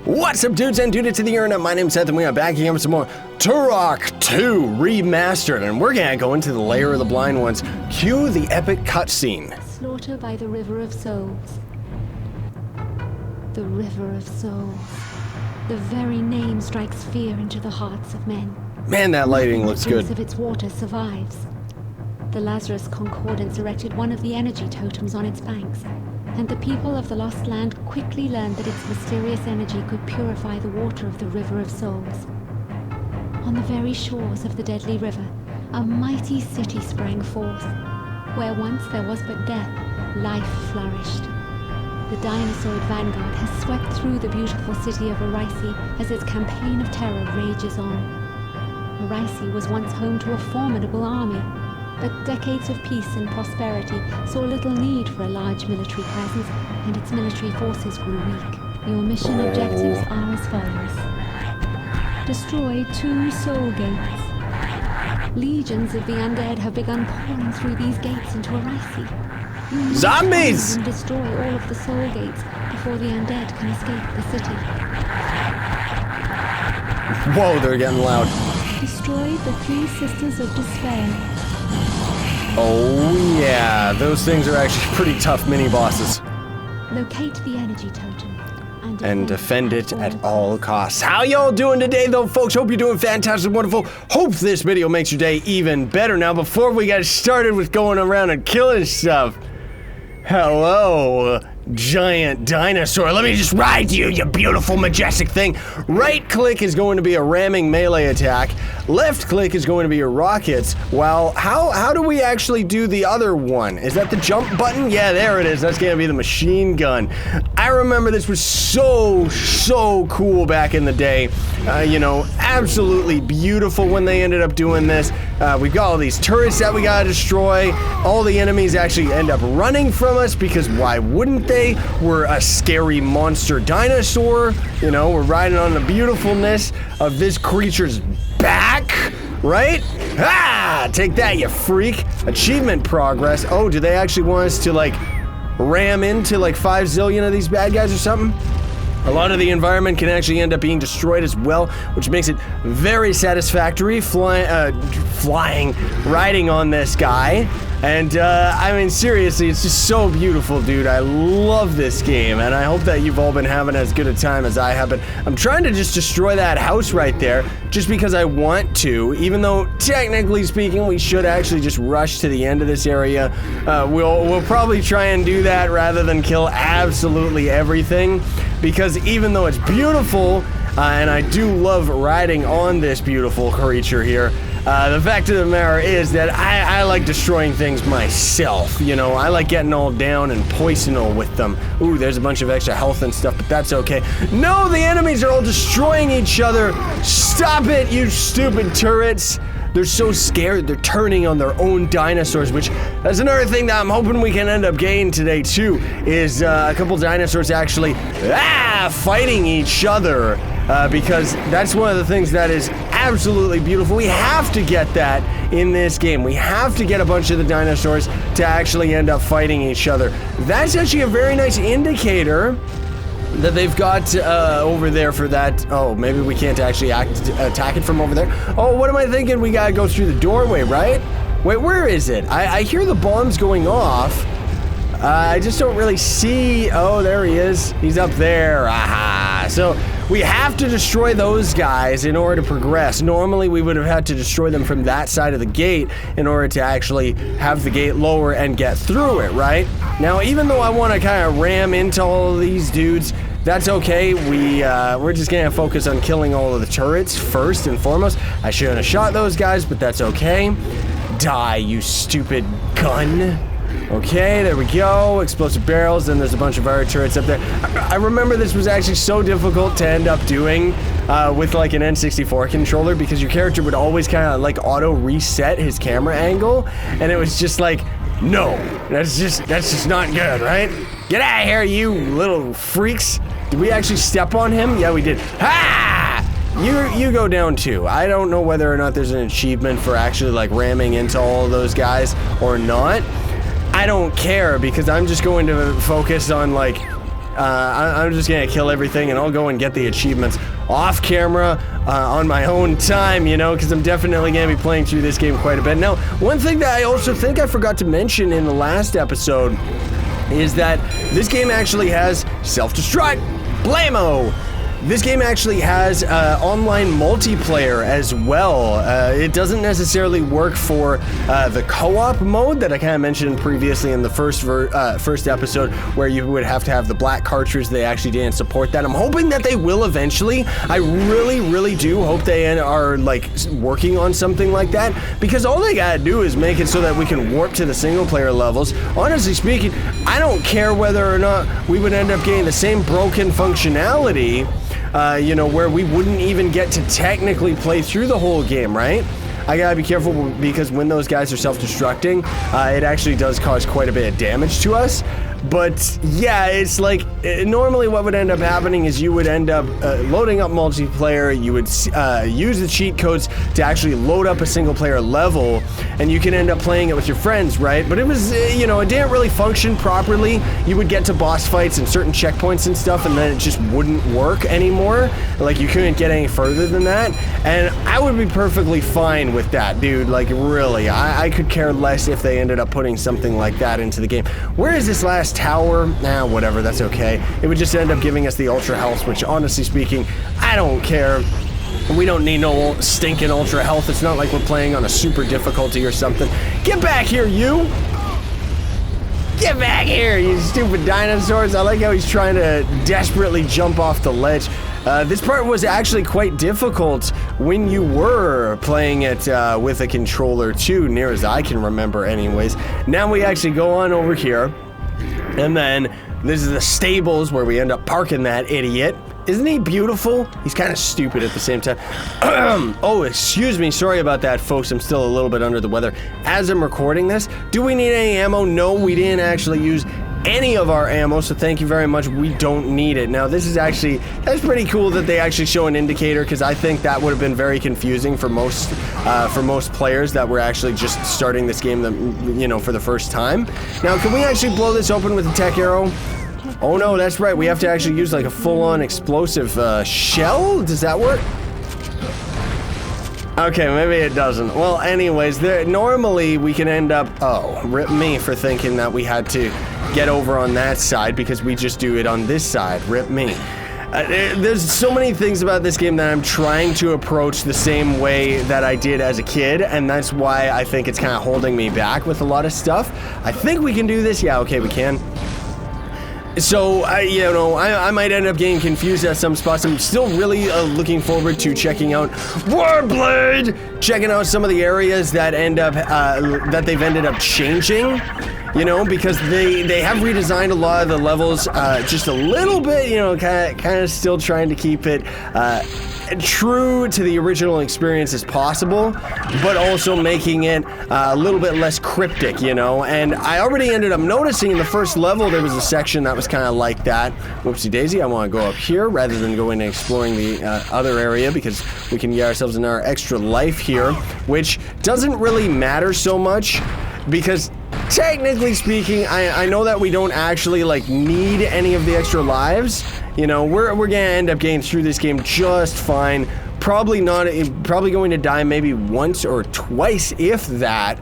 What's up, dudes and dudettes of the internet? My name's Seth, and we are back again with some more Turok 2 Remastered, and we're gonna go into the Lair of the Blind Ones. Cue the epic cutscene. Slaughter by the River of Souls. The River of Souls. The very name strikes fear into the hearts of men. Man, that lighting looks good. The of its water survives. The Lazarus Concordance erected one of the energy totems on its banks, and the people of the Lost Land quickly learned that its mysterious energy could purify the water of the River of Souls. On the very shores of the deadly river, a mighty city sprang forth. Where once there was but death, life flourished. The Dinosaurid vanguard has swept through the beautiful city of Arisi as its campaign of terror rages on. Arisi was once home to a formidable army, but decades of peace and prosperity saw little need for a large military presence, and its military forces grew weak. Your mission objectives are as follows. Destroy 2 soul gates. Legions of the undead have begun pouring through these gates into Arisi. You must Zombies! find and destroy all of the soul gates before the undead can escape the city. Whoa, they're getting loud. Destroy the 3 Sisters of Despair. Oh yeah, those things are actually pretty tough mini-bosses. Locate the energy totem And defend it at all costs. How y'all doing today, though, folks? Hope you're doing fantastic, wonderful. Hope this video makes your day even better. Now, before we get started with going around and killing stuff, hello, giant dinosaur. Let me just ride you, you beautiful, majestic thing. Right click is going to be a ramming melee attack. Left click is going to be your rockets. Well, how do we actually do the other one? Is that the jump button? Yeah, there it is. That's going to be the machine gun. I remember this was so cool back in the day. You know, absolutely beautiful when they ended up doing this. We've got all these turrets that we gotta destroy. All the enemies actually end up running from us because why wouldn't they? We're a scary monster dinosaur. You know, we're riding on the beautifulness of this creature's back, right? Ah! Take that, you freak. Achievement progress. Oh, do they actually want us to, like, ram into, like, 5 zillion of these bad guys or something? A lot of the environment can actually end up being destroyed as well, which makes it very satisfactory flying, riding on this guy. And, I mean, seriously, it's just so beautiful, dude. I love this game, and I hope that you've all been having as good a time as I have been. I'm trying to just destroy that house right there, just because I want to, even though, technically speaking, we should actually just rush to the end of this area. We'll probably try and do that rather than kill absolutely everything, because even though it's beautiful, and I do love riding on this beautiful creature here, the fact of the matter is that I like destroying things myself, you know. I like getting all down and poisonal with them. Ooh, there's a bunch of extra health and stuff, but that's okay. No, the enemies are all destroying each other. Stop it, you stupid turrets. They're so scared, they're turning on their own dinosaurs, which that's another thing that I'm hoping we can end up getting today too, is a couple dinosaurs actually fighting each other, because that's one of the things that is absolutely beautiful. We have to get that in this game. We have to get a bunch of the dinosaurs to actually end up fighting each other. That's actually a very nice indicator that they've got over there for that. Oh, maybe we can't actually attack it from over there. Oh, what am I thinking? We gotta go through the doorway, right? Wait, where is it? I hear the bombs going off. I just don't really see. Oh, there he is. He's up there. Aha. So we have to destroy those guys in order to progress. Normally, we would have had to destroy them from that side of the gate in order to actually have the gate lower and get through it, right? Now, even though I want to kind of ram into all of these dudes, that's okay. We're just gonna focus on killing all of the turrets first and foremost. I shouldn't have shot those guys, but that's okay. Die, you stupid gun. Okay, there we go. Explosive barrels, and there's a bunch of other turrets up there. I remember this was actually so difficult to end up doing with like an N64 controller, because your character would always kind of like auto reset his camera angle, and it was just like, no, that's just not good, right? Get out of here, you little freaks. Did we actually step on him? Yeah, we did. Ha! You go down too. I don't know whether or not there's an achievement for actually like ramming into all of those guys or not. I don't care, because I'm just going to focus on like I'm just gonna kill everything and I'll go and get the achievements off camera on my own time, you know, because I'm definitely gonna be playing through this game quite a bit. Now, one thing that I also think I forgot to mention in the last episode is that this game actually has self-destruct. Blammo! This game actually has online multiplayer as well. It doesn't necessarily work for the co-op mode that I kind of mentioned previously in the first episode, where you would have to have the black cartridge. They actually didn't support that. I'm hoping that they will eventually. I really, really do hope they are like working on something like that, because all they gotta do is make it so that we can warp to the single player levels. Honestly speaking, I don't care whether or not we would end up getting the same broken functionality, you know, where we wouldn't even get to technically play through the whole game, right? I gotta be careful, because when those guys are self-destructing, it actually does cause quite a bit of damage to us. But yeah, it's like, normally what would end up happening is you would end up loading up multiplayer, you would use the cheat codes to actually load up a single player level, and you can end up playing it with your friends, right? But it was, you know, it didn't really function properly. You would get to boss fights and certain checkpoints and stuff, and then it just wouldn't work anymore. Like, you couldn't get any further than that, and I would be perfectly fine with that, dude. Like, really, I could care less if they ended up putting something like that into the game. Where is this last tower? Nah, whatever, that's okay. It would just end up giving us the ultra health, which, honestly speaking, I don't care. We don't need no stinking ultra health. It's not like we're playing on a super difficulty or something. Get back here, you! Get back here, you stupid dinosaurs. I like how he's trying to desperately jump off the ledge. This part was actually quite difficult when you were playing it with a controller too, near as I can remember anyways. Now we actually go on over here, and then this is the stables where we end up parking that idiot. Isn't he beautiful? He's kind of stupid at the same time. Oh, excuse me. Sorry about that, folks. I'm still a little bit under the weather as I'm recording this. Do we need any ammo? No, we didn't actually use any of our ammo, so thank you very much. We don't need it. Now, this is actually, that's pretty cool that they actually show an indicator, because I think that would have been very confusing for most players that were actually just starting this game, you know, for the first time. Now, can we actually blow this open with a tech arrow? Oh no, that's right. We have to actually use like a full-on explosive shell? Does that work? Okay, maybe it doesn't. Well, anyways, normally we can end up... Oh, rip me for thinking that we had to get over on that side, because we just do it on this side. Rip me. There's so many things about this game that I'm trying to approach the same way that I did as a kid, and that's why I think it's kind of holding me back with a lot of stuff. I think we can do this. Yeah, okay, we can. So, you know, I might end up getting confused at some spots. I'm still really looking forward to checking out Warblade, checking out some of the areas that that they've ended up changing, you know, because they have redesigned a lot of the levels just a little bit, you know, kind of still trying to keep it true to the original experience as possible, but also making it a little bit less cryptic, you know. And I already ended up noticing in the first level there was a section that was kind of like that. Whoopsie daisy, I want to go up here rather than going and exploring the other area, because we can get ourselves in our extra life here, which doesn't really matter so much, because technically speaking, I know that we don't actually like need any of the extra lives. You know, we're gonna end up getting through this game just fine. Probably going to die maybe once or twice, if that.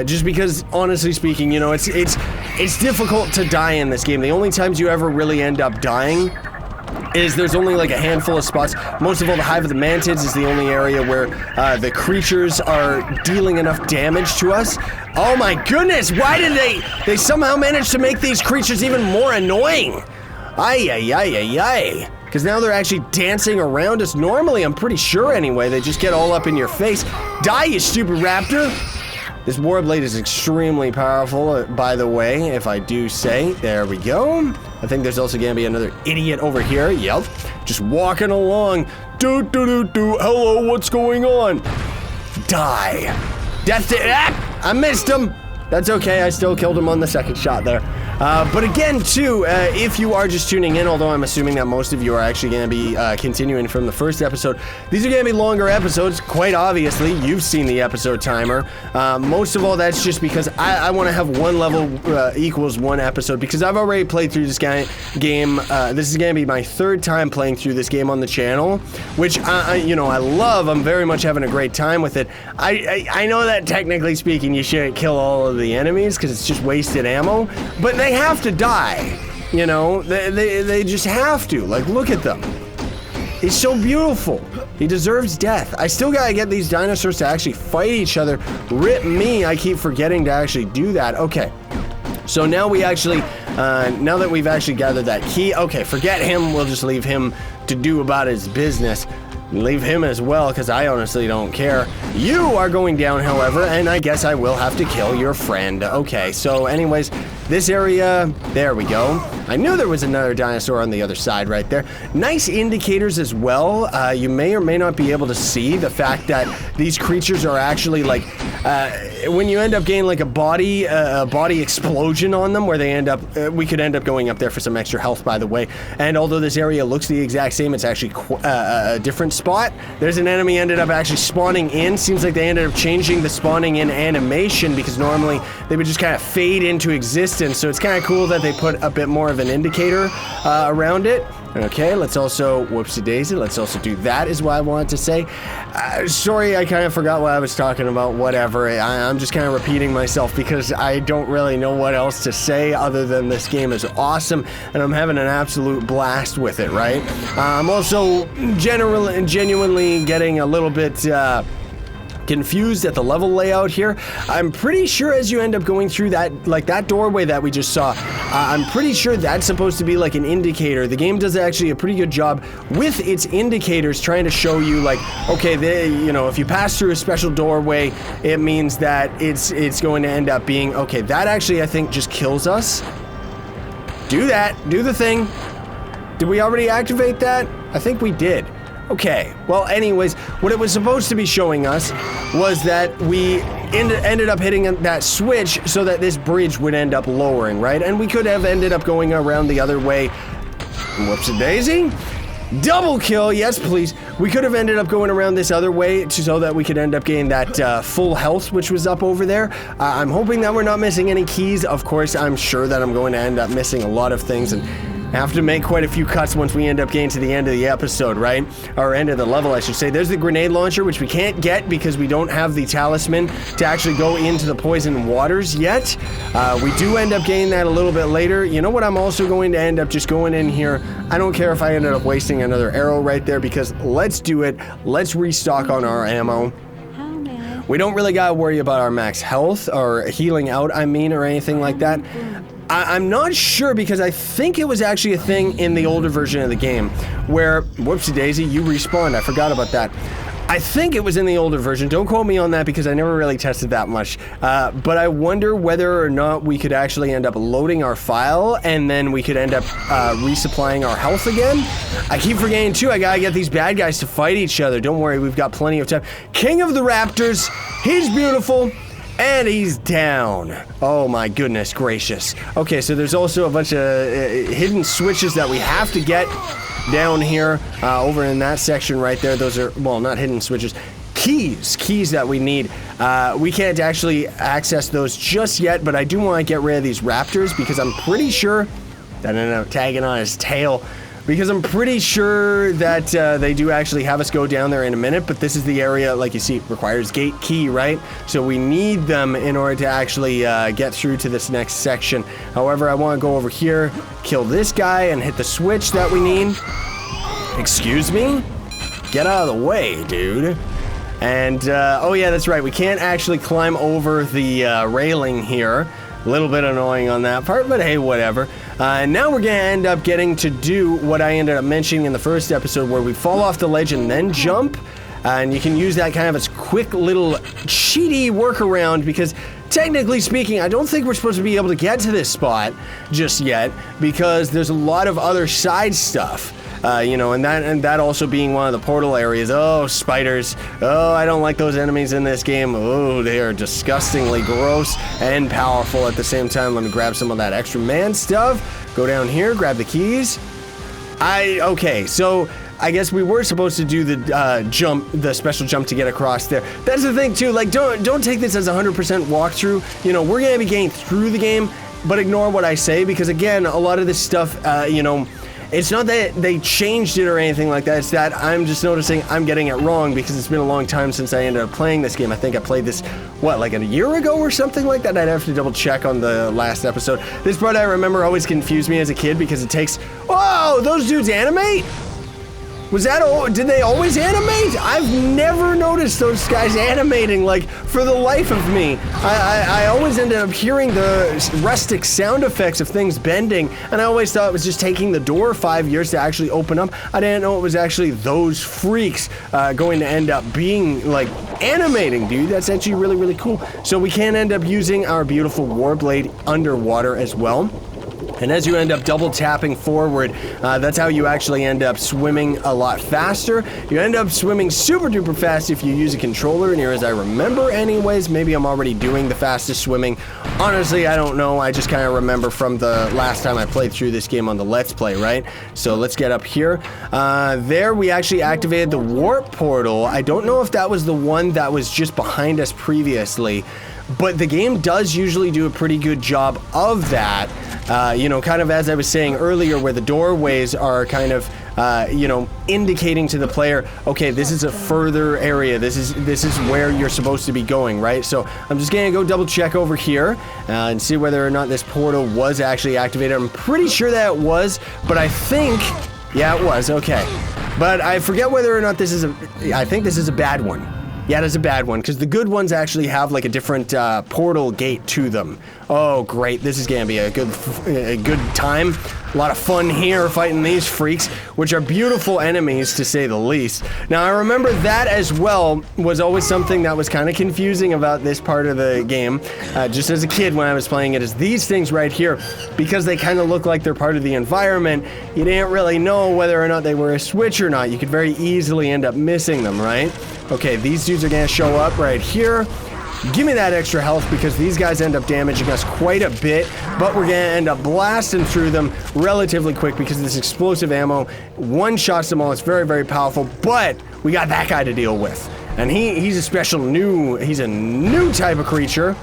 Just because, honestly speaking, you know, it's difficult to die in this game. The only times you ever really end up dying is there's only like a handful of spots. Most of all, the Hive of the Mantids is the only area where the creatures are dealing enough damage to us. Oh my goodness, why did they somehow manage to make these creatures even more annoying? Ay, ay, ay, ay, ay. Because now they're actually dancing around us. Normally, I'm pretty sure anyway, they just get all up in your face. Die, you stupid raptor! This Warblade is extremely powerful, by the way, if I do say. There we go. I think there's also gonna be another idiot over here. Yep. Just walking along. Hello, what's going on? Die. Death to... Ah! I missed him! That's okay, I still killed him on the second shot there. But again, too, if you are just tuning in, although I'm assuming that most of you are actually going to be continuing from the first episode, these are going to be longer episodes, quite obviously. You've seen the episode timer. Most of all, that's just because I want to have one level equals one episode, because I've already played through this game. This is going to be my third time playing through this game on the channel, which, you know, I love. I'm very much having a great time with it. I know that technically speaking, you shouldn't kill all of the enemies because it's just wasted ammo, but they have to die, you know? They just have to. Like, look at them. He's so beautiful. He deserves death. I still gotta get these dinosaurs to actually fight each other. Rip me, I keep forgetting to actually do that. Okay. So now we actually, now that we've actually gathered that key, okay, forget him. We'll just leave him to do about his business. Leave him as well, because I honestly don't care. You are going down, however, and I guess I will have to kill your friend. Okay, so anyways, this area, there we go. I knew there was another dinosaur on the other side right there. Nice indicators as well. You may or may not be able to see the fact that these creatures are actually like, when you end up getting like a body explosion on them, where they end up, we could end up going up there for some extra health, by the way. And although this area looks the exact same, it's actually a different spot. There's an enemy ended up actually spawning in. Seems like they ended up changing the spawning in animation, because normally they would just kind of fade into existence. So it's kind of cool that they put a bit more of an indicator around it. Okay, let's also, whoopsie daisy, let's also do that is what I wanted to say. Sorry, I kind of forgot what I was talking about, whatever. I'm just kind of repeating myself because I don't really know what else to say other than this game is awesome and I'm having an absolute blast with it, right? I'm also genuinely getting a little bit, confused at the level layout here. I'm pretty sure as you end up going through that, like that doorway that we just saw, I'm pretty sure that's supposed to be like an indicator. The game does actually a pretty good job with its indicators, trying to show you like, okay, you know, if you pass through a special doorway, it means that it's going to end up being, okay, that actually I think just kills us. Do that, do the thing. Did we already activate that? I think we did. Okay, well anyways, what it was supposed to be showing us was that we ended up hitting that switch so that this bridge would end up lowering, right? And we could have ended up going around the other way. Whoops-a-daisy. Double kill, yes please. We could have ended up going around this other way so that we could end up getting that full health, which was up over there. I'm hoping that we're not missing any keys. Of course, I'm sure that I'm going to end up missing a lot of things and have to make quite a few cuts once we end up getting to the end of the episode, right? Or end of the level, I should say. There's the grenade launcher, which we can't get because we don't have the talisman to actually go into the poison waters yet. We do end up getting that a little bit later. You know what? I'm also going to end up just going in here. I don't care if I ended up wasting another arrow right there, because let's do it. Let's restock on our ammo. We don't really gotta worry about our max health or healing out, I mean, or anything like that. I'm not sure, because I think it was actually a thing in the older version of the game where, whoopsie daisy, you respawned. I forgot about that. I think it was in the older version. Don't quote me on that because I never really tested that much. But I wonder whether or not we could actually end up loading our file and then we could end up resupplying our health again. I keep forgetting too, I gotta get these bad guys to fight each other. Don't worry, we've got plenty of time. King of the Raptors, he's beautiful. And he's down. Oh my goodness gracious. Okay, so there's also a bunch of hidden switches that we have to get down here, over in that section right there. Those are, well, not hidden switches, keys that we need. We can't actually access those just yet, but I do want to get rid of these raptors because I'm pretty sure that ended up tagging on his tail. Because I'm pretty sure that they do actually have us go down there in a minute, but this is the area, like you see, requires gate key, right? So we need them in order to actually get through to this next section. However, I want to go over here, kill this guy, and hit the switch that we need. Excuse me? Get out of the way, dude. And, oh yeah, that's right, we can't actually climb over the railing here. A little bit annoying on that part, but hey, whatever. And now we're gonna end up getting to do what I ended up mentioning in the first episode, where we fall off the ledge and then jump. And you can use that kind of as quick little cheaty workaround, because technically speaking, I don't think we're supposed to be able to get to this spot just yet, because there's a lot of other side stuff you know, and that also being one of the portal areas. Oh, spiders. Oh, I don't like those enemies in this game. Oh, they are disgustingly gross and powerful at the same time. Let me grab some of that extra man stuff. Go down here, grab the keys. Okay, so I guess we were supposed to do the jump, the special jump to get across there. That's the thing too, like don't take this as 100% walkthrough. You know, we're gonna be getting through the game, but ignore what I say, because again, a lot of this stuff, you know, it's not that they changed it or anything like that, it's that I'm just noticing I'm getting it wrong because it's been a long time since I ended up playing this game. I think I played this, what, like a year ago or something like that? I'd have to double check on the last episode. This part I remember always confused me as a kid because it takes, whoa, those dudes animate? Was that, did they always animate? I've never noticed those guys animating, like, for the life of me. I always ended up hearing the rustic sound effects of things bending, and I always thought it was just taking the door 5 years to actually open up. I didn't know it was actually those freaks going to end up being, like, animating, dude. That's actually really, really cool. So we can end up using our beautiful Warblade underwater as well. And as you end up double tapping forward, that's how you actually end up swimming a lot faster. You end up swimming super duper fast if you use a controller, near as I remember anyways. Maybe I'm already doing the fastest swimming. Honestly, I don't know. I just kind of remember from the last time I played through this game on the Let's Play, right? So let's get up here. There we actually activated the warp portal. I don't know if that was the one that was just behind us previously, but the game does usually do a pretty good job of that. You know, kind of as I was saying earlier, where the doorways are kind of, you know, indicating to the player, okay, this is a further area. This is where you're supposed to be going, right? So I'm just gonna go double check over here and see whether or not this portal was actually activated. I'm pretty sure that it was, but I think, yeah, it was, okay. But I forget whether or not this is I think this is a bad one. Yeah, it is a bad one, because the good ones actually have like a different portal gate to them. Oh, great. This is going to be a good time. A lot of fun here fighting these freaks, which are beautiful enemies to say the least. Now, I remember that as well was always something that was kind of confusing about this part of the game, just as a kid when I was playing it, is these things right here, because they kind of look like they're part of the environment, you didn't really know whether or not they were a switch or not. You could very easily end up missing them, right? Okay, these dudes are going to show up right here. Give me that extra health, because these guys end up damaging us quite a bit, but we're going to end up blasting through them relatively quick because this explosive ammo one-shots them all. It's very, very powerful, but we got that guy to deal with. And he's a special he's a new type of creature,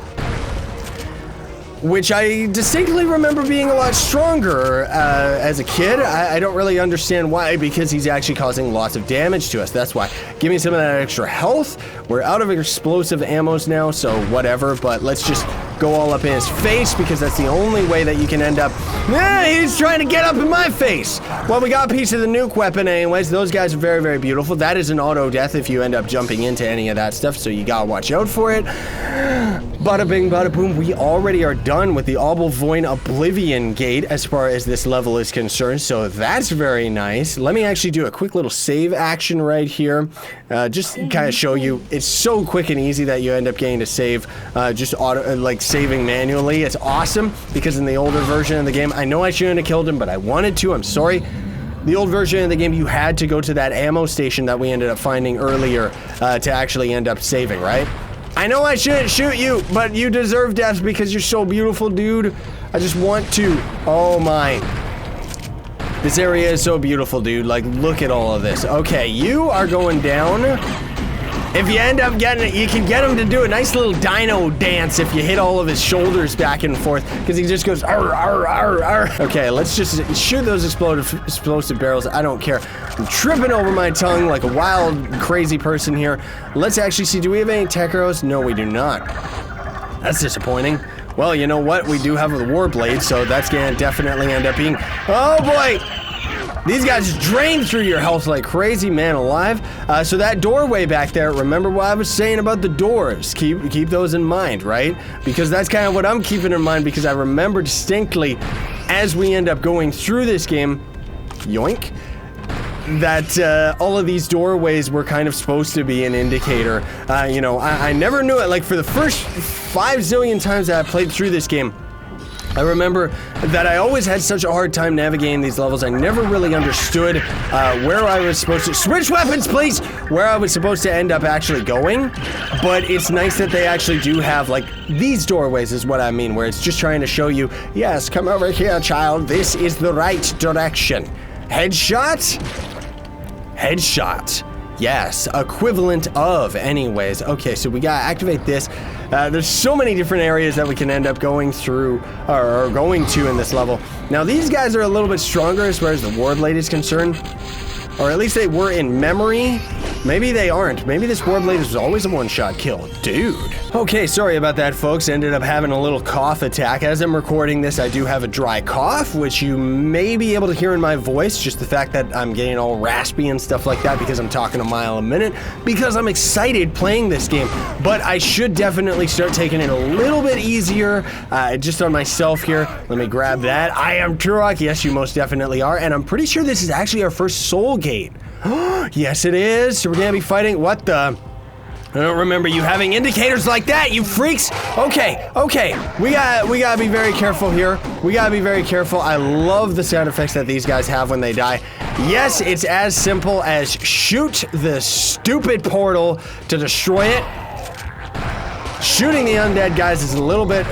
which I distinctly remember being a lot stronger as a kid. I don't really understand why, because he's actually causing lots of damage to us. That's why. Give me some of that extra health. We're out of explosive ammos now, so whatever, but let's just go all up in his face, because that's the only way that you can end up. He's trying to get up in my face. Well, we got a piece of the nuke weapon anyways. Those guys are very, very beautiful. That is an auto death if you end up jumping into any of that stuff, so you gotta watch out for it. Bada bing, bada boom. We already are done with the Oblivoin Oblivion Gate as far as this level is concerned, so that's very nice. Let me actually do a quick little save action right here, just kind of show you. It's so quick and easy that you end up getting to save, just auto, like saving manually. It's awesome, because in the older version of the game, I know I shouldn't have killed him, but I wanted to. I'm sorry. The old version of the game, you had to go to that ammo station that we ended up finding earlier to actually end up saving, right? I know I shouldn't shoot you, but you deserve death because you're so beautiful, dude. I just want to. Oh my. This area is so beautiful, dude. Like, look at all of this. Okay, you are going down. If you end up getting it, you can get him to do a nice little dino dance if you hit all of his shoulders back and forth, because he just goes arr, arr, arr, arr. Okay, let's just shoot those explosive barrels. I don't care. I'm tripping over my tongue like a wild, crazy person here. Let's actually see, do we have any tech arrows? No, we do not. That's disappointing. Well, you know what? We do have a Warblade, so that's gonna definitely end up being... Oh boy! These guys drain through your health like crazy, man alive. So that doorway back there, remember what I was saying about the doors. Keep those in mind, right? Because that's kind of what I'm keeping in mind, because I remember distinctly as we end up going through this game, yoink, that all of these doorways were kind of supposed to be an indicator. You know, I never knew it. Like, for the first 5 zillion times that I played through this game, I remember that I always had such a hard time navigating these levels. I never really understood where I was supposed to— switch weapons, please! Where I was supposed to end up actually going. But it's nice that they actually do have, like, these doorways is what I mean, where it's just trying to show you, yes, come over here, child. This is the right direction. Headshot? Headshot. Yes, equivalent of anyways. Okay, so we gotta activate this. There's so many different areas that we can end up going through, or going to in this level. Now these guys are a little bit stronger as far as the ward blade is concerned. Or at least they were in memory. Maybe they aren't. Maybe this ward blade is always a one-shot kill. Dude. Okay, sorry about that, folks. Ended up having a little cough attack. As I'm recording this, I do have a dry cough, which you may be able to hear in my voice. Just the fact that I'm getting all raspy and stuff like that because I'm talking a mile a minute. Because I'm excited playing this game. But I should definitely start taking it a little bit easier. Just on myself here. Let me grab that. I am Turok. Yes, you most definitely are. And I'm pretty sure this is actually our first soul gate. Yes, it is. So we're gonna be fighting— what the— I don't remember you having indicators like that, you freaks! Okay, we gotta be very careful here. We gotta be very careful. I love the sound effects that these guys have when they die. Yes, it's as simple as shoot the stupid portal to destroy it. Shooting the undead guys is a little bit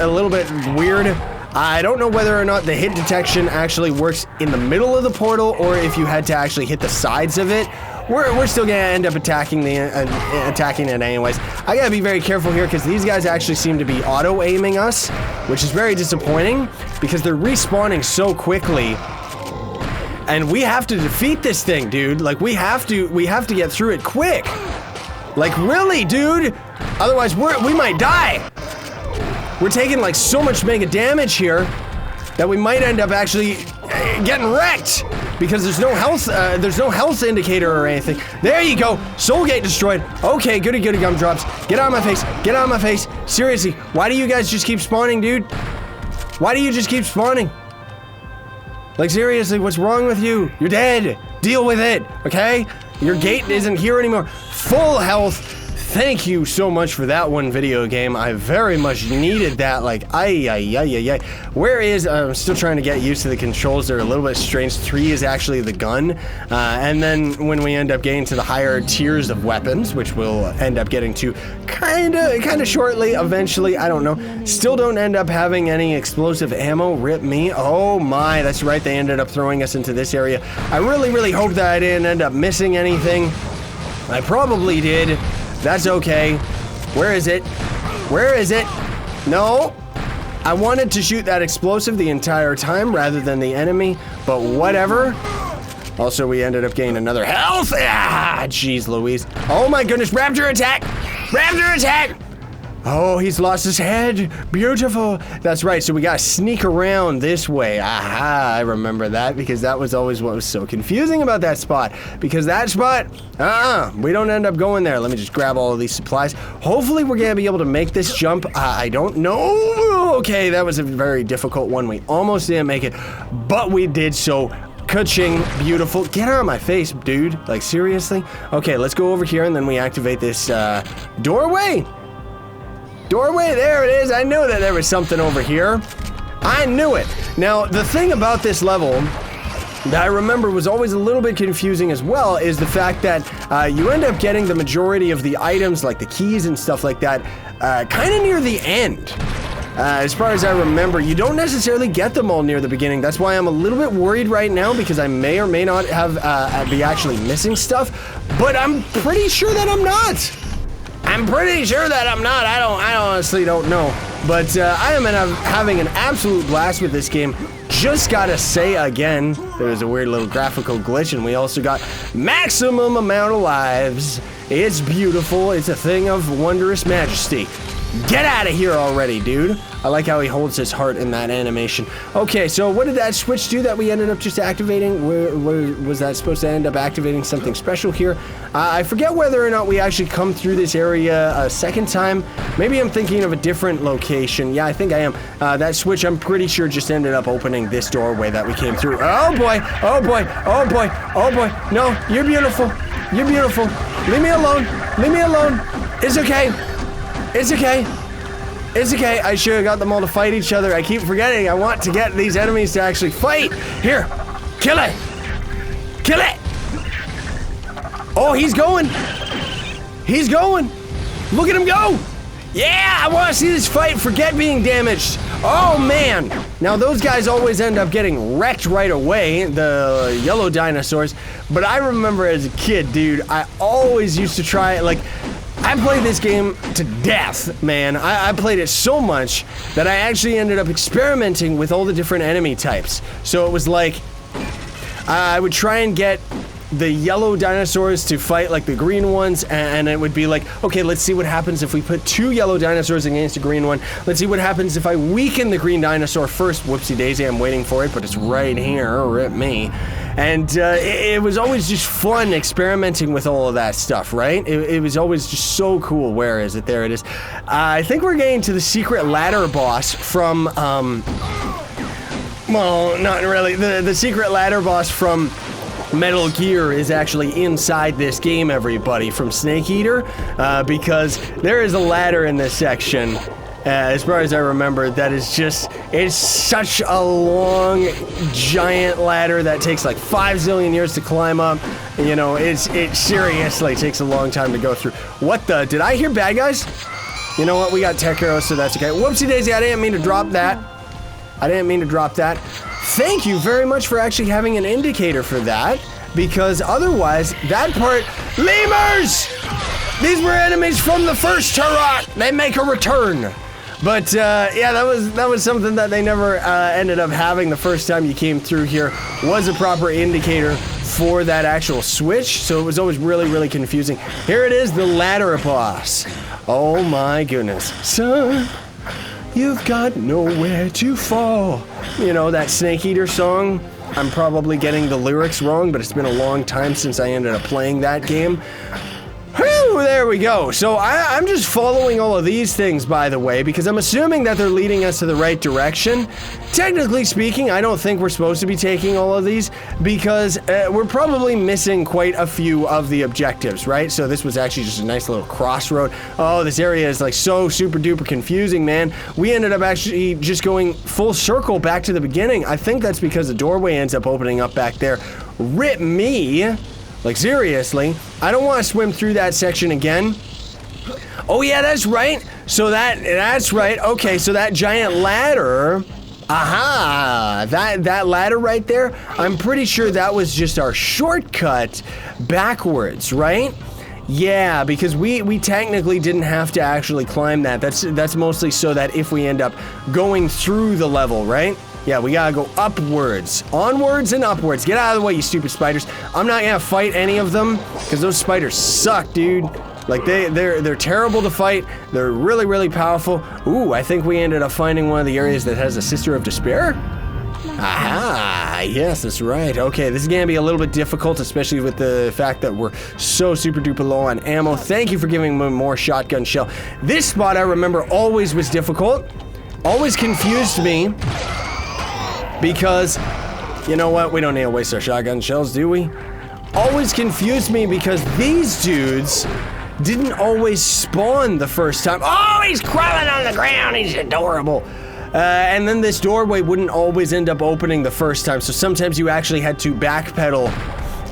weird. I don't know whether or not the hit detection actually works in the middle of the portal or if you had to actually hit the sides of it. We're still gonna end up attacking it anyways. I gotta be very careful here because these guys actually seem to be auto-aiming us, which is very disappointing because they're respawning so quickly. And we have to defeat this thing, dude. Like, we have to get through it quick. Like, really, dude? Otherwise, we might die. We're taking like so much mega damage here that we might end up actually getting wrecked because there's no health indicator or anything. There you go. Soul gate destroyed. Okay, goody gumdrops. Get out of my face. Get out of my face. Seriously, why do you guys just keep spawning, dude? Why do you just keep spawning? Like, seriously, what's wrong with you? You're dead. Deal with it, okay? Your gate isn't here anymore. Full health. Thank you so much for that one, video game. I very much needed that. Like, ay. Where is— I'm still trying to get used to the controls. They're a little bit strange. 3 is actually the gun. And then when we end up getting to the higher tiers of weapons, which we'll end up getting to kinda shortly, eventually, I don't know. Still don't end up having any explosive ammo. Rip me. Oh my, that's right. They ended up throwing us into this area. I really hope that I didn't end up missing anything. I probably did. That's okay. Where is it? Where is it? No. I wanted to shoot that explosive the entire time rather than the enemy, but whatever. Also, we ended up getting another health. Ah, jeez Louise. Oh my goodness, raptor attack! Raptor attack! Oh, he's lost his head. Beautiful. That's right, so we gotta sneak around this way. Aha, I remember that because that was always what was so confusing about that spot. Because that spot, we don't end up going there. Let me just grab all of these supplies. Hopefully we're gonna be able to make this jump. I don't know. Okay, that was a very difficult one. We almost didn't make it, but we did so. Ka-ching, beautiful. Get out of my face, dude. Like, seriously? Okay, let's go over here and then we activate this doorway. Doorway, there it is. I knew that there was something over here. I knew it. Now, the thing about this level that I remember was always a little bit confusing as well is the fact that you end up getting the majority of the items, like the keys and stuff like that, kind of near the end. As far as I remember, you don't necessarily get them all near the beginning. That's why I'm a little bit worried right now because I may or may not have be actually missing stuff, but I'm pretty sure that I'm not. I'm pretty sure that I'm not. I honestly don't know. But I am having an absolute blast with this game. Just gotta say again, there was a weird little graphical glitch, and we also got maximum amount of lives. It's beautiful. It's a thing of wondrous majesty. Get out of here already, dude. I like how he holds his heart in that animation. Okay, so what did that switch do that we ended up just activating? Was that supposed to end up activating something special here? I forget whether or not we actually come through this area a second time. Maybe I'm thinking of a different location. Yeah, I think I am. That switch, I'm pretty sure, just ended up opening this doorway that we came through. Oh boy, oh boy, oh boy, oh boy. No, you're beautiful. You're beautiful. Leave me alone. Leave me alone. It's okay. It's okay. It's okay. I should have got them all to fight each other. I keep forgetting. I want to get these enemies to actually fight. Here. Kill it. Kill it. Oh, he's going. He's going. Look at him go. Yeah, I want to see this fight. Forget being damaged. Oh, man. Now, those guys always end up getting wrecked right away, the yellow dinosaurs. But I remember as a kid, dude, I always used to try, like, I played this game to death, man. I played it so much that I actually ended up experimenting with all the different enemy types. So it was like, I would try and get the yellow dinosaurs to fight like the green ones, and it would be like, okay, let's see what happens if we put 2 yellow dinosaurs against a green one. Let's see what happens if I weaken the green dinosaur first. Whoopsie daisy, I'm waiting for it, but it's right here. Rip me. And it was always just fun experimenting with all of that stuff, right? It was always just so cool. Where is it? There it is. I think we're getting to the secret ladder boss from, well, not really. The secret ladder boss from Metal Gear is actually inside this game, everybody, from Snake Eater, because there is a ladder in this section, as far as I remember, that is just, it's such a long, giant ladder that takes like 5 zillion years to climb up. You know, it seriously takes a long time to go through. What the, did I hear bad guys? You know what, we got tech arrows, so that's okay. Whoopsie daisy, I didn't mean to drop that. Thank you very much for actually having an indicator for that, because otherwise, that part, lemurs! These were enemies from the first Turok. They make a return. But yeah, that was something that they never ended up having the first time you came through here, was a proper indicator for that actual switch, so it was always really, really confusing. Here it is, the ladder boss. Oh my goodness. Son, you've got nowhere to fall. You know, that Snake Eater song? I'm probably getting the lyrics wrong, but it's been a long time since I ended up playing that game. Whew, there we go. So I'm just following all of these things, by the way, because I'm assuming that they're leading us to the right direction. Technically speaking, I don't think we're supposed to be taking all of these, because we're probably missing quite a few of the objectives, right? So this was actually just a nice little crossroad. Oh, this area is like so super duper confusing, man. We ended up actually just going full circle back to the beginning. I think that's because the doorway ends up opening up back there. Rip me. Like, seriously, I don't want to swim through that section again. Oh, yeah, that's right. So that's right. Okay, so that giant ladder, aha, that ladder right there, I'm pretty sure that was just our shortcut backwards, right? Yeah, because we technically didn't have to actually climb that. That's mostly so that if we end up going through the level, right? Yeah, we gotta go upwards. Onwards and upwards. Get out of the way, you stupid spiders. I'm not gonna fight any of them, because those spiders suck, dude. Like, they're terrible to fight. They're really, really powerful. Ooh, I think we ended up finding one of the areas that has a Sister of Despair. Aha, yes, that's right. Okay, this is gonna be a little bit difficult, especially with the fact that we're so super duper low on ammo. Thank you for giving me more shotgun shell. This spot, I remember, always was difficult. Always confused me. Because, you know what, we don't need to waste our shotgun shells, do we? Always confused me because these dudes didn't always spawn the first time. Oh, he's crawling on the ground, he's adorable. And then this doorway wouldn't always end up opening the first time, so sometimes you actually had to backpedal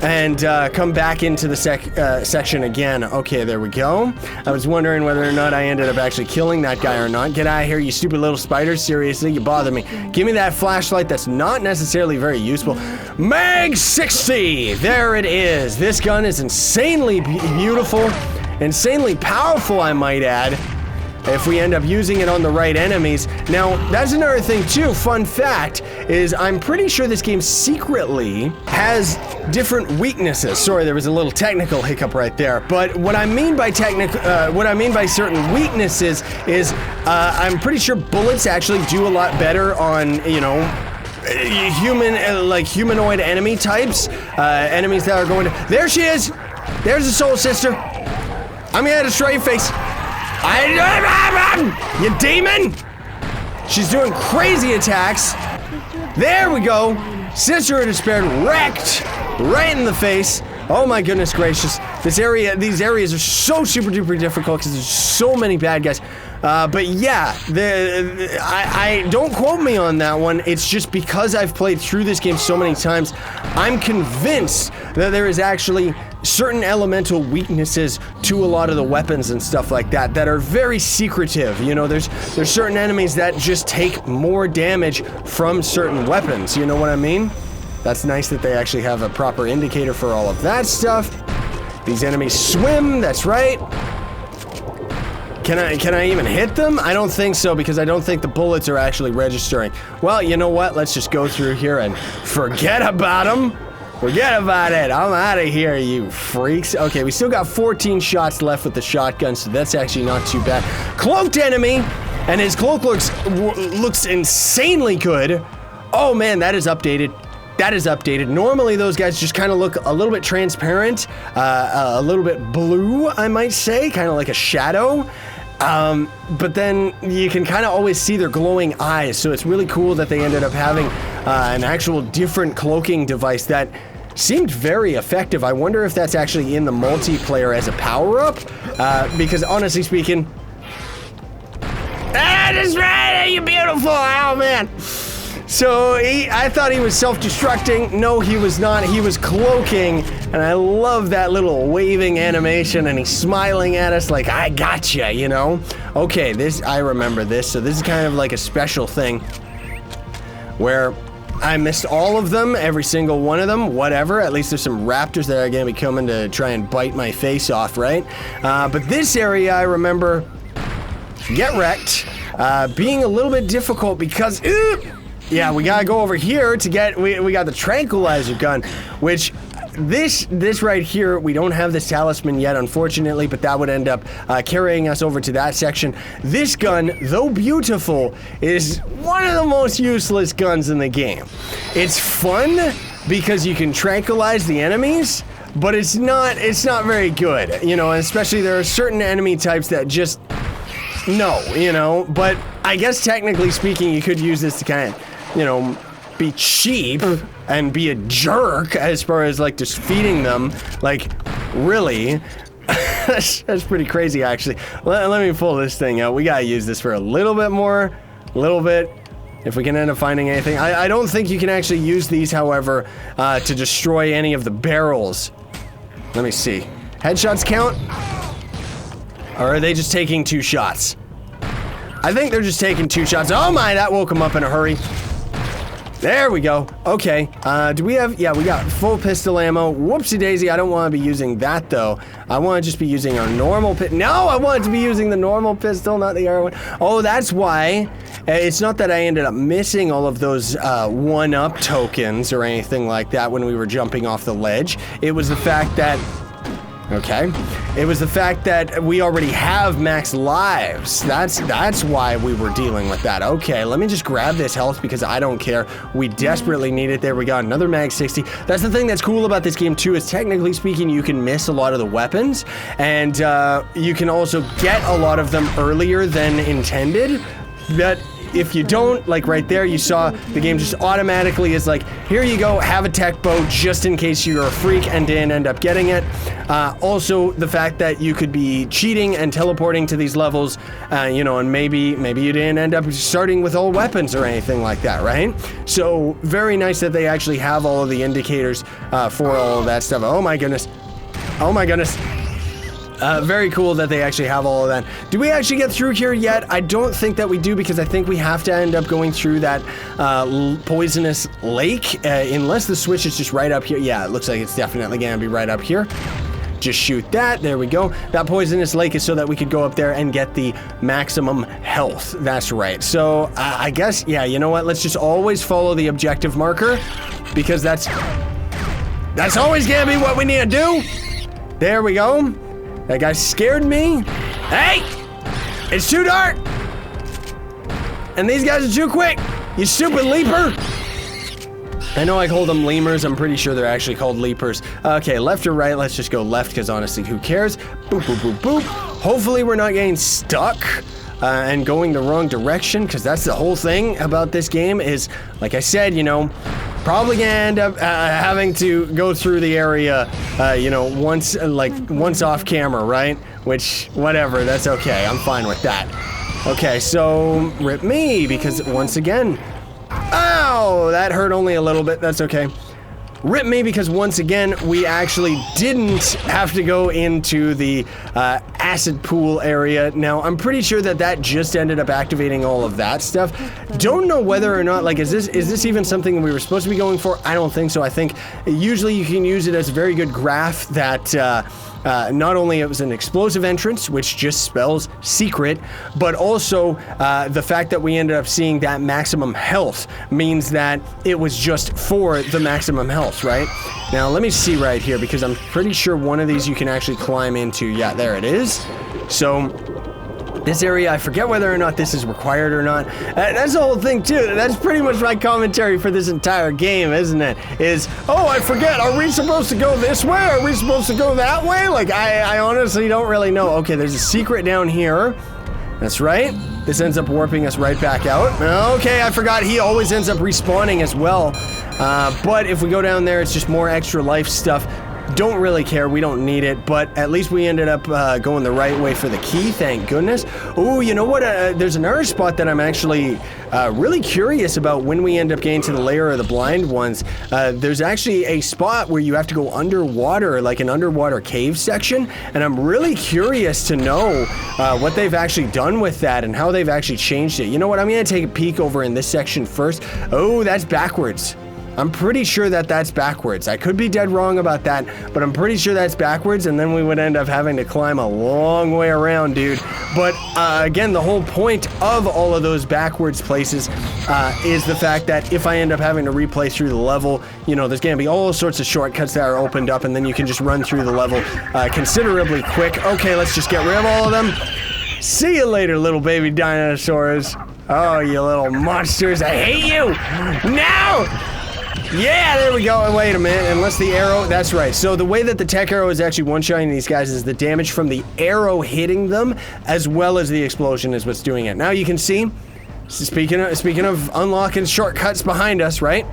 and come back into the section again. Okay, there we go. I was wondering whether or not I ended up actually killing that guy or not. Get out of here, you stupid little spiders. Seriously, you bother me. Give me that flashlight that's not necessarily very useful. Mag 60! There it is. This gun is insanely beautiful, insanely powerful, I might add, if we end up using it on the right enemies. Now, that's another thing too, fun fact, is I'm pretty sure this game secretly has different weaknesses. Sorry, there was a little technical hiccup right there. But what I mean by certain weaknesses is, I'm pretty sure bullets actually do a lot better on, you know, humanoid enemy types, enemies that are going to, there she is! There's the Soul Sister! I'm gonna destroy your face! You demon! She's doing crazy attacks. There we go. Sister of Despair wrecked right in the face. Oh my goodness gracious. These areas are so super duper difficult because there's so many bad guys. But yeah, I don't quote me on that one. It's just because I've played through this game so many times, I'm convinced that there is actually certain elemental weaknesses to a lot of the weapons and stuff like that that are very secretive. You know, there's certain enemies that just take more damage from certain weapons. You know what I mean? That's nice that they actually have a proper indicator for all of that stuff. These enemies swim, that's right. Can I even hit them? I don't think so, because I don't think the bullets are actually registering. Well, you know what? Let's just go through here and forget about them. Forget about it. I'm out of here, you freaks. Okay, we still got 14 shots left with the shotgun, so that's actually not too bad. Cloaked enemy, and his cloak looks insanely good. Oh man, that is updated. That is updated. Normally, those guys just kind of look a little bit transparent, a little bit blue, I might say, kind of like a shadow. But then you can kind of always see their glowing eyes, so it's really cool that they ended up having an actual different cloaking device that seemed very effective. I wonder if that's actually in the multiplayer as a power-up, because honestly speaking... That is right! You beautiful! Oh, man! So, I thought he was self-destructing. No, he was not. He was cloaking, and I love that little waving animation, and he's smiling at us like, I gotcha, you know? Okay, I remember this, so this is kind of like a special thing where I missed all of them, every single one of them, whatever. At least there's some raptors that are gonna be coming to try and bite my face off, right? But this area, I remember, get wrecked, being a little bit difficult because... Yeah, we gotta go over here to get, we got the tranquilizer gun, which this right here, we don't have this talisman yet, unfortunately, but that would end up carrying us over to that section. This gun, though beautiful, is one of the most useless guns in the game. It's fun because you can tranquilize the enemies, but it's not very good, you know, especially there are certain enemy types that just, no, you know, but I guess technically speaking, you could use this to kind of, you know, be cheap and be a jerk as far as like just feeding them. Like, really? That's pretty crazy, actually. Let me pull this thing out. We gotta use this for a little bit more, if we can end up finding anything. I don't think you can actually use these, however, to destroy any of the barrels. Let me see. Headshots count? Or are they just taking 2 shots? I think they're just taking 2 shots. Oh my, that woke them up in a hurry. There we go. Okay. Do we have... Yeah, we got full pistol ammo. Whoopsie daisy. I don't want to be using that, though. I want to just be using our normal pistol. No, I want to be using the normal pistol, not the other one. Oh, that's why. It's not that I ended up missing all of those 1-up tokens or anything like that when we were jumping off the ledge. It was the fact that... Okay. It was the fact that we already have max lives. That's why we were dealing with that. Okay, let me just grab this health because I don't care. We desperately need it. There we go. Another mag 60. That's the thing that's cool about this game too, is technically speaking, you can miss a lot of the weapons, and you can also get a lot of them earlier than intended. But if you don't, like right there, you saw the game just automatically is like, here you go, have a tech bow just in case you're a freak and didn't end up getting it. Also, the fact that you could be cheating and teleporting to these levels, you know, and maybe you didn't end up starting with all weapons or anything like that, right? So, very nice that they actually have all of the indicators for all of that stuff. Oh my goodness. Oh my goodness. Very cool that they actually have all of that. Do we actually get through here yet? I don't think that we do, because I think we have to end up going through that poisonous lake, unless the switch is just right up here. Yeah, it looks like it's definitely gonna be right up here. Just shoot that. There we go. That poisonous lake is so that we could go up there and get the maximum health. That's right. So I guess, yeah, you know what? Let's just always follow the objective marker, because that's always gonna be what we need to do. There we go. That guy scared me. Hey! It's too dark! And these guys are too quick! You stupid leaper! I know I call them lemurs. I'm pretty sure they're actually called leapers. Okay, left or right? Let's just go left, because honestly, who cares? Boop, boop, boop, boop. Hopefully we're not getting stuck and going the wrong direction, because that's the whole thing about this game is, like I said, you know, Probably gonna end up having to go through the area, you know, once off camera, right? Which, whatever, that's okay. I'm fine with that. Okay, so rip me, because once again, ow, that hurt only a little bit. That's okay. Rip me, because once again, we actually didn't have to go into the acid pool area. Now, I'm pretty sure that that just ended up activating all of that stuff. Don't know whether or not, like, is this even something we were supposed to be going for? I don't think so. I think usually you can use it as a very good graph that not only it was an explosive entrance, which just spells secret, but also the fact that we ended up seeing that maximum health means that it was just for the maximum health, right? Now, let me see right here, because I'm pretty sure one of these you can actually climb into. Yeah, there it is. So this area, I forget whether or not this is required or not. That's the whole thing, too. That's pretty much my commentary for this entire game, isn't it? Is, oh, I forget, are we supposed to go this way? Are we supposed to go that way? Like, I honestly don't really know. Okay, there's a secret down here. That's right. This ends up warping us right back out. Okay, I forgot he always ends up respawning as well. But if we go down there, it's just more extra life stuff. Don't really care, we don't need it, but at least we ended up going the right way for the key, thank goodness. Oh, you know what, there's another spot that I'm actually really curious about when we end up getting to the layer of the blind ones. There's actually a spot where you have to go underwater, like an underwater cave section, and I'm really curious to know what they've actually done with that and how they've actually changed it. You know what, I'm gonna take a peek over in this section first. Oh, that's backwards. I'm pretty sure that that's backwards. I could be dead wrong about that, but I'm pretty sure that's backwards, and then we would end up having to climb a long way around, dude. But again, the whole point of all of those backwards places is the fact that if I end up having to replay through the level, you know, there's gonna be all sorts of shortcuts that are opened up, and then you can just run through the level considerably quick. Okay, let's just get rid of all of them. See you later, little baby dinosaurs. Oh, you little monsters, I hate you! No! Yeah, there we go. And wait a minute, unless the arrow, that's right. So the way that the tech arrow is actually one-shotting these guys is the damage from the arrow hitting them, as well as the explosion is what's doing it. Now you can see, speaking of unlocking shortcuts behind us, right?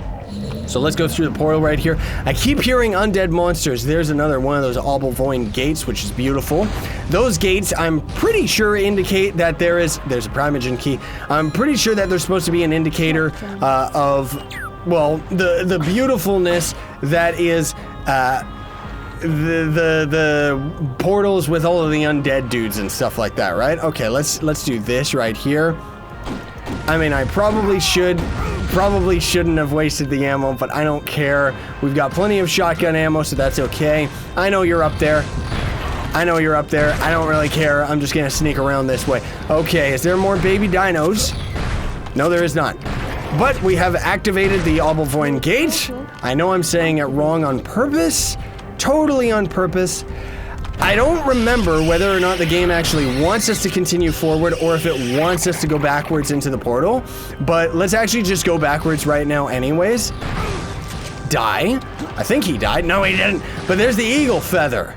So let's go through the portal right here. I keep hearing undead monsters. There's another one of those Obelvoin gates, which is beautiful. Those gates, I'm pretty sure indicate that there's a Primagen key. I'm pretty sure that there's supposed to be an indicator of, well, the beautifulness that is the portals with all of the undead dudes and stuff like that, right? Okay, let's do this right here. I mean, I probably shouldn't have wasted the ammo, but I don't care. We've got plenty of shotgun ammo, so that's okay. I know you're up there. I know you're up there. I don't really care. I'm just gonna sneak around this way. Okay, is there more baby dinos? No, there is not. But we have activated the Obelvoin gate. I know I'm saying it wrong on purpose. Totally on purpose. I don't remember whether or not the game actually wants us to continue forward or if it wants us to go backwards into the portal. But let's actually just go backwards right now anyways. Die? I think he died. No, he didn't. But there's the eagle feather.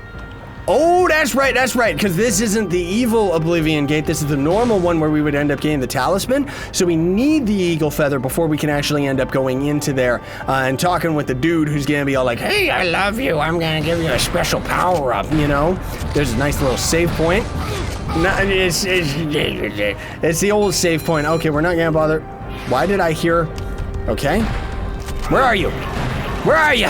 Oh, that's right, because this isn't the evil Oblivion Gate, this is the normal one where we would end up getting the Talisman, so we need the eagle feather before we can actually end up going into there and talking with the dude who's gonna be all like, hey, I love you, I'm gonna give you a special power-up, you know? There's a nice little save point. No, it's the old save point. Okay, we're not gonna bother. Why did I hear? Okay. Where are you? Where are you?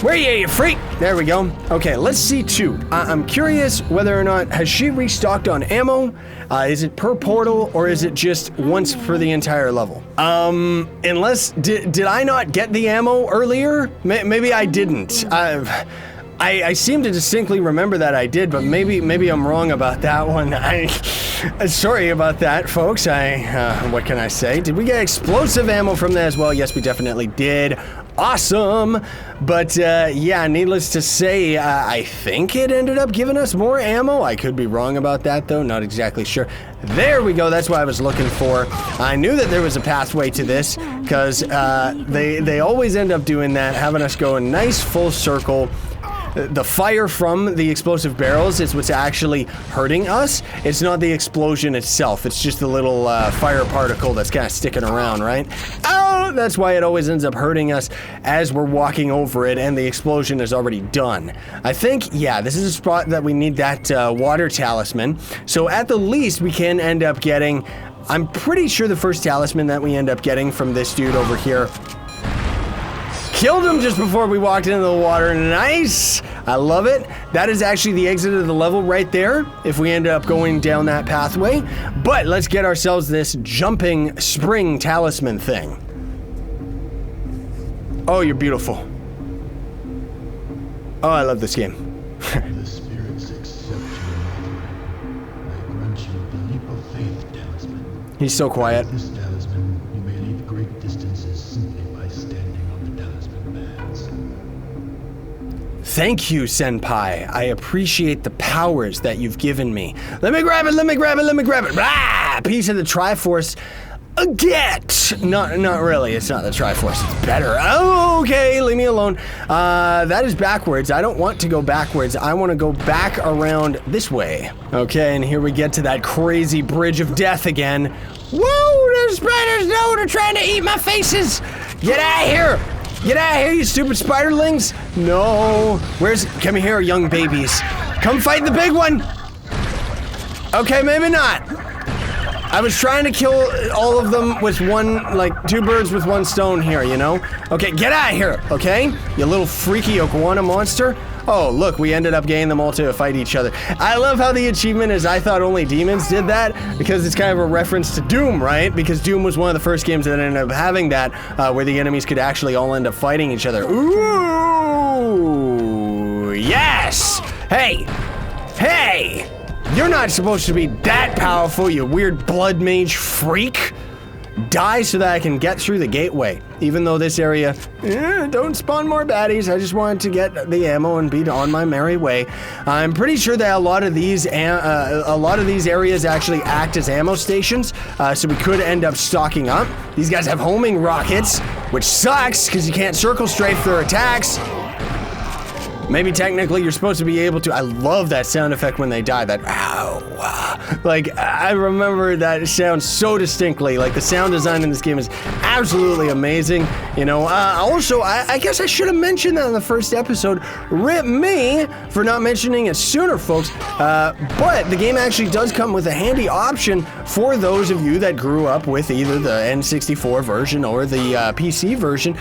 Where are you freak? There we go. Okay, let's see too. I'm curious whether or not, has she restocked on ammo? Is it per portal or is it just once for the entire level? Unless, did I not get the ammo earlier? Maybe I didn't. I seem to distinctly remember that I did, but maybe I'm wrong about that one. Sorry about that, folks. What can I say? Did we get explosive ammo from that as well? Yes, we definitely did. Awesome. But yeah, needless to say, I think it ended up giving us more ammo. I could be wrong about that though, not exactly sure. There we go, that's what I was looking for. I knew that there was a pathway to this, because they always end up doing that, having us go a nice full circle. The fire from the explosive barrels is what's actually hurting us. It's not the explosion itself. It's just the little fire particle that's kind of sticking around, right? Oh, That's why it always ends up hurting us as we're walking over it and the explosion is already done. I think, yeah, this is a spot that we need that water talisman. So at the least, we can end up getting, I'm pretty sure the first talisman that we end up getting from this dude over here. Killed him just before we walked into the water. Nice! I love it. That is actually the exit of the level right there, if we end up going down that pathway. But let's get ourselves this jumping spring talisman thing. Oh, you're beautiful. Oh, I love this game. The spirits accept your offering. I grant you the leap of faith talisman. He's so quiet. With this talisman, you may leap great distances simply by standing on the talisman bands. Thank you, Senpai. I appreciate the powers that you've given me. Let me grab it, let me grab it, let me grab it. Blah! Piece of the Triforce. Get! Not really. It's not the Triforce. It's better. Oh, okay. Leave me alone. That is backwards. I don't want to go backwards. I want to go back around this way. Okay, and here we get to that crazy bridge of death again. Whoa! The spiders! No, they're trying to eat my faces! Get out of here! Get out of here, you stupid spiderlings! No! Come here, young babies. Come fight the big one! Okay, maybe not. I was trying to kill all of them with one, like, 2 birds with 1 stone here, you know? Okay, get out of here, okay? You little freaky iguana monster. Oh, look, we ended up getting them all to fight each other. I love how the achievement is I thought only demons did that, because it's kind of a reference to Doom, right? Because Doom was one of the first games that ended up having that, where the enemies could actually all end up fighting each other. Ooh, yes! Hey! Hey! You're not supposed to be that powerful, you weird blood mage freak. Die so that I can get through the gateway. Even though this area, don't spawn more baddies. I just wanted to get the ammo and be on my merry way. I'm pretty sure that a lot of these areas actually act as ammo stations, so we could end up stocking up. These guys have homing rockets, which sucks because you can't circle strafe their attacks. Maybe technically you're supposed to be able to. I love that sound effect when they die, that ow. Like, I remember that sound so distinctly. Like, the sound design in this game is absolutely amazing. You know, also, I guess I should have mentioned that in the first episode. Rip me for not mentioning it sooner, folks. But the game actually does come with a handy option for those of you that grew up with either the N64 version or the PC version.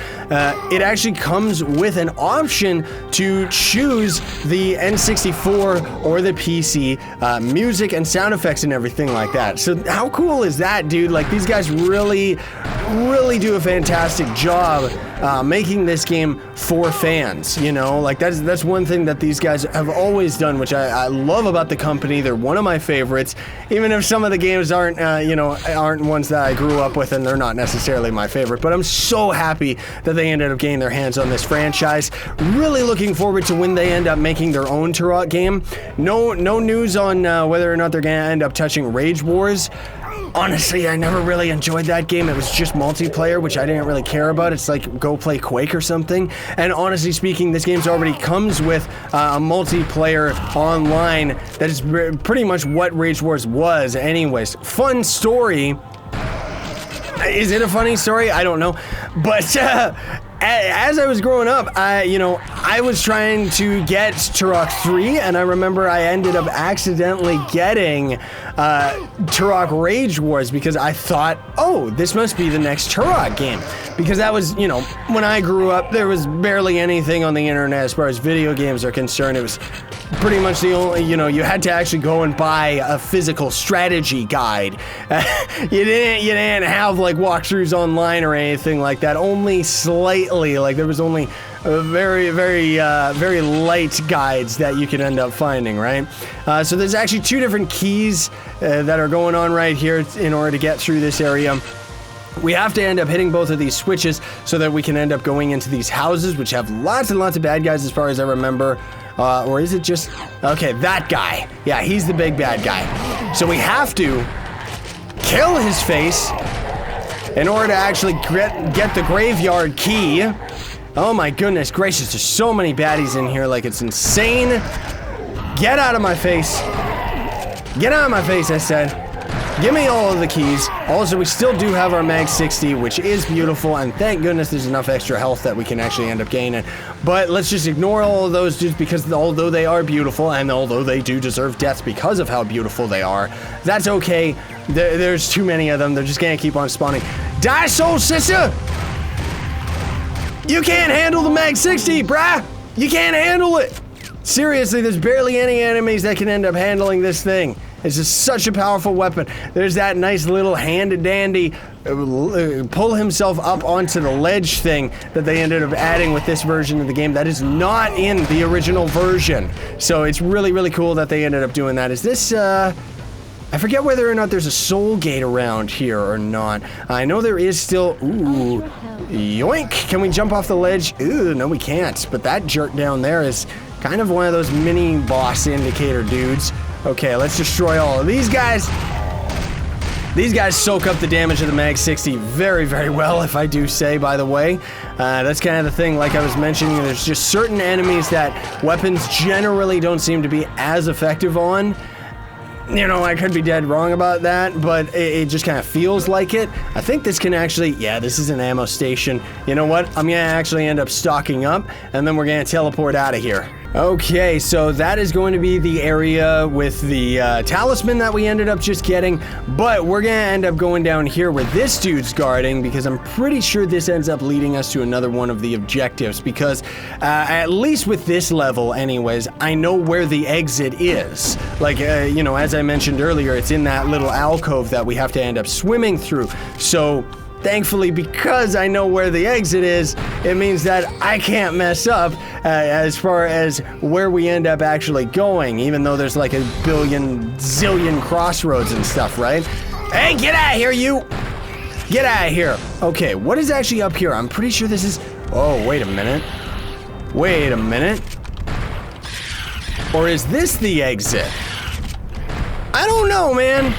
It actually comes with an option to choose the N64 or the PC music and sound effects and everything like that. So how cool is that, dude? Like, these guys really do a fantastic job making this game for fans, you know? Like, that's one thing that these guys have always done, which I love about the company. They're one of my favorites, even if some of the games aren't, aren't ones that I grew up with, and they're not necessarily my favorite. But I'm so happy that they ended up getting their hands on this franchise. Really looking forward to when they end up making their own Turok game. No news on whether or not they're gonna end up touching Rage Wars. Honestly, I never really enjoyed that game. It was just multiplayer, which I didn't really care about. It's like, go play Quake or something. And honestly speaking, this game already comes with a multiplayer online that is pretty much what Rage Wars was anyways. Fun story. Is it a funny story? I don't know. But as I was growing up, I was trying to get Turok 3, and I remember I ended up accidentally getting Turok Rage Wars because I thought, oh, this must be the next Turok game. Because that was, when I grew up, there was barely anything on the internet as far as video games are concerned. It was pretty much the only, you had to actually go and buy a physical strategy guide. You didn't have like walkthroughs online or anything like that. Only slightly, like there was only very light guides that you could end up finding, right? So there's actually 2 different keys that are going on right here in order to get through this area. We have to end up hitting both of these switches so that we can end up going into these houses, which have lots and lots of bad guys as far as I remember. Or is it just... Okay, that guy. Yeah, he's the big bad guy. So we have to kill his face in order to actually get the graveyard key. Oh my goodness gracious, there's so many baddies in here, like it's insane. Get out of my face. Get out of my face, I said. Give me all of the keys. Also, we still do have our Mag 60, which is beautiful, and thank goodness there's enough extra health that we can actually end up gaining. But let's just ignore all of those dudes because although they are beautiful, and although they do deserve death because of how beautiful they are, that's okay. There's too many of them. They're just gonna keep on spawning. Die, soul sister! You can't handle the Mag 60, brah! You can't handle it! Seriously, there's barely any enemies that can end up handling this thing. It's just such a powerful weapon. There's that nice little handy-dandy pull himself up onto the ledge thing that they ended up adding with this version of the game that is not in the original version. So it's really, really cool that they ended up doing that. Is this, I forget whether or not there's a soul gate around here or not. I know there is still, ooh, yoink. Can we jump off the ledge? Ooh, no we can't. But that jerk down there is kind of one of those mini boss indicator dudes. Okay, let's destroy all of these guys. These guys soak up the damage of the Mag 60 very, very well, if I do say, by the way. That's kind of the thing, like I was mentioning, there's just certain enemies that weapons generally don't seem to be as effective on. You know, I could be dead wrong about that, but it just kind of feels like it. I think this can actually, yeah, this is an ammo station. You know what? I'm gonna actually end up stocking up, and then we're gonna teleport out of here. Okay, so that is going to be the area with the talisman that we ended up just getting, but we're gonna end up going down here where this dude's guarding because I'm pretty sure this ends up leading us to another one of the objectives because at least with this level anyways, I know where the exit is. Like, you know, as I mentioned earlier, it's in that little alcove that we have to end up swimming through. So thankfully, because I know where the exit is, it means that I can't mess up as far as where we end up actually going, even though there's like a billion, zillion crossroads and stuff, right? Hey, get out of here, you! Get out of here. Okay, what is actually up here? I'm pretty sure this is... Oh, wait a minute. Wait a minute. Or is this the exit? I don't know, man.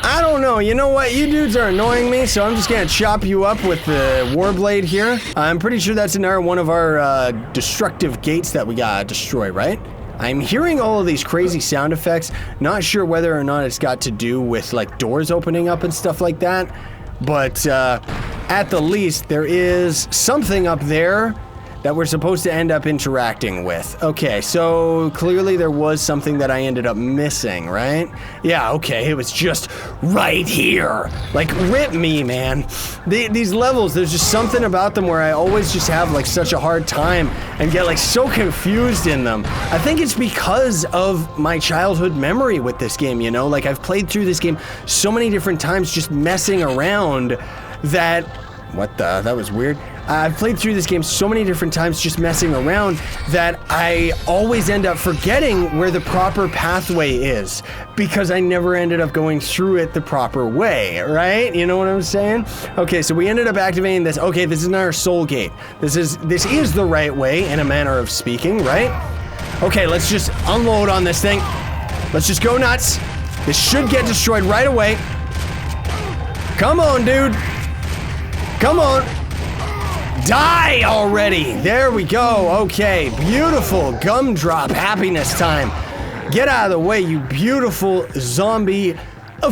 I don't know. You know what? You dudes are annoying me, so I'm just gonna chop you up with the warblade here. I'm pretty sure that's another one of our destructive gates that we gotta destroy, right? I'm hearing all of these crazy sound effects. Not sure whether or not it's got to do with like doors opening up and stuff like that. But at the least, there is something up there that we're supposed to end up interacting with. Okay, so clearly there was something that I ended up missing, right? Yeah, okay, it was just right here. Like, rip me, man. These levels, there's just something about them where I always just have like such a hard time and get like so confused in them. I think it's because of my childhood memory with this game, you know? Like, I've played through this game so many different times just messing around that... What the? That was weird. I've played through this game so many different times just messing around that I always end up forgetting where the proper pathway is because I never ended up going through it the proper way, right? You know what I'm saying? Okay, so we ended up activating this. Okay, this is our soul gate. This is the right way in a manner of speaking, right? Okay, let's just unload on this thing. Let's just go nuts. This should get destroyed right away. Come on, dude. Come on. Die already. There we go. Okay, beautiful gumdrop happiness time. Get out of the way, you beautiful zombie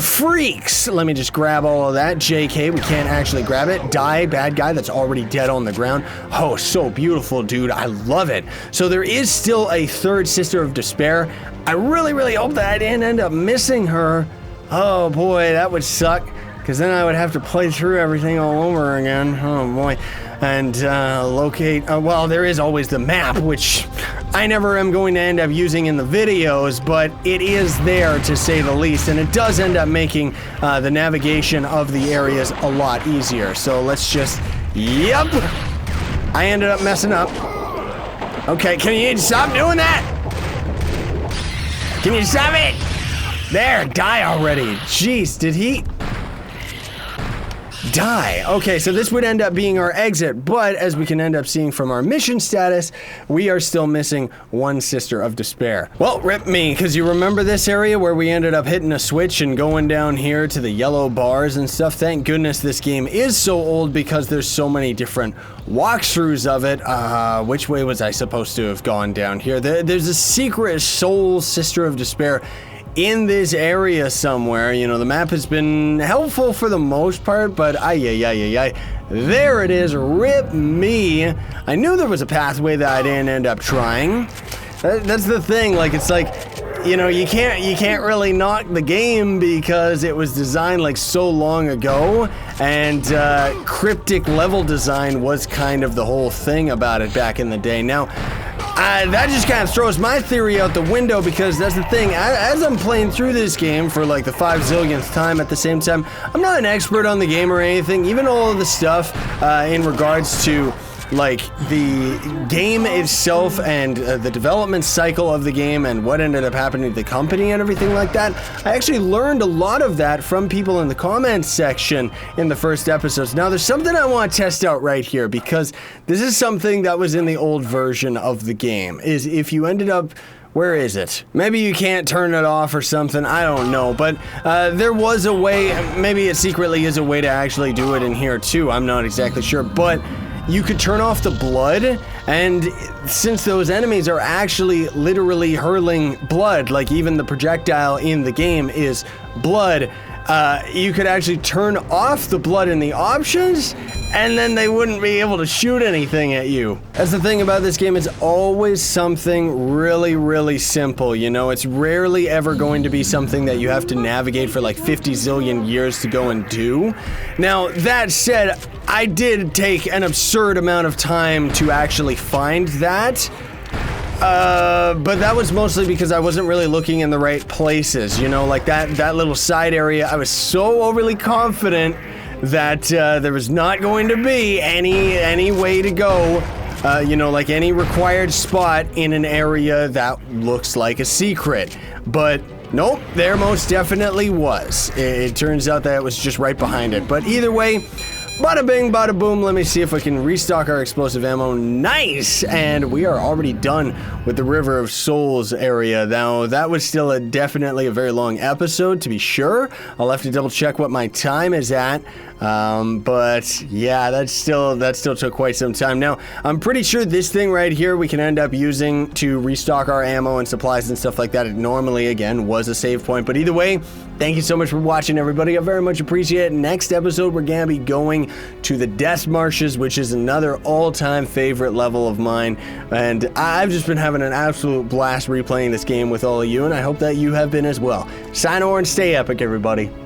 freaks. Let me just grab all of that. JK, we can't actually grab it. Die, bad guy that's already dead on the ground. Oh, so beautiful, dude. I love it. So there is still a third Sister of Despair. I really, really hope that I didn't end up missing her. Oh boy, that would suck. Because then I would have to play through everything all over again. Oh boy. And locate, well, there is always the map, which I never am going to end up using in the videos, but it is there to say the least, and it does end up making the navigation of the areas a lot easier. So let's just, yep, I ended up messing up. Okay, can you stop doing that? Can you stop it? There, die already. Jeez, did he? Die. Okay, so this would end up being our exit, but as we can end up seeing from our mission status, we are still missing one Sister of Despair. Well, rip me, because you remember this area where we ended up hitting a switch and going down here to the yellow bars and stuff? Thank goodness this game is so old because there's so many different walkthroughs of it. Which way was I supposed to have gone down here? There's a secret soul Sister of Despair in this area somewhere. You know, the map has been helpful for the most part, but there it is. Rip me. I knew there was a pathway that I didn't end up trying. That's the thing. Like, it's like, you know, you can't really knock the game because it was designed like so long ago, and cryptic level design was kind of the whole thing about it back in the day. Now, that just kind of throws my theory out the window, because that's the thing. As I'm playing through this game for like the 5 zillionth time at the same time, I'm not an expert on the game or anything. Even all of the stuff in regards to like the game itself and the development cycle of the game and what ended up happening to the company and everything like that. I actually learned a lot of that from people in the comments section in the first episodes. Now, there's something I want to test out right here, because this is something that was in the old version of the game, is if you ended up, where is it? Maybe you can't turn it off or something, I don't know, but there was a way, maybe it secretly is a way to actually do it in here too, I'm not exactly sure, but you could turn off the blood, and since those enemies are actually literally hurling blood, like even the projectile in the game is blood, you could actually turn off the blood in the options, and then they wouldn't be able to shoot anything at you. That's the thing about this game, it's always something really, really simple, you know? It's rarely ever going to be something that you have to navigate for like 50 zillion years to go and do. Now, that said, I did take an absurd amount of time to actually find that. But that was mostly because I wasn't really looking in the right places, you know, like that little side area. I was so overly confident that there was not going to be any way to go, you know, like any required spot in an area that looks like a secret. But nope, there most definitely was. It turns out that it was just right behind it. But either way, bada bing, bada boom. Let me see if I can restock our explosive ammo. Nice! And we are already done with the River of Souls area. Now, that was still definitely a very long episode, to be sure. I'll have to double check what my time is at. But yeah, that still took quite some time. Now, I'm pretty sure this thing right here we can end up using to restock our ammo and supplies and stuff like that. It normally, again, was a save point. But either way, thank you so much for watching, everybody. I very much appreciate it. Next episode, we're gonna be going to the Death Marshes, which is another all-time favorite level of mine. And I've just been having an absolute blast replaying this game with all of you, and I hope that you have been as well. Sign over and stay epic, everybody.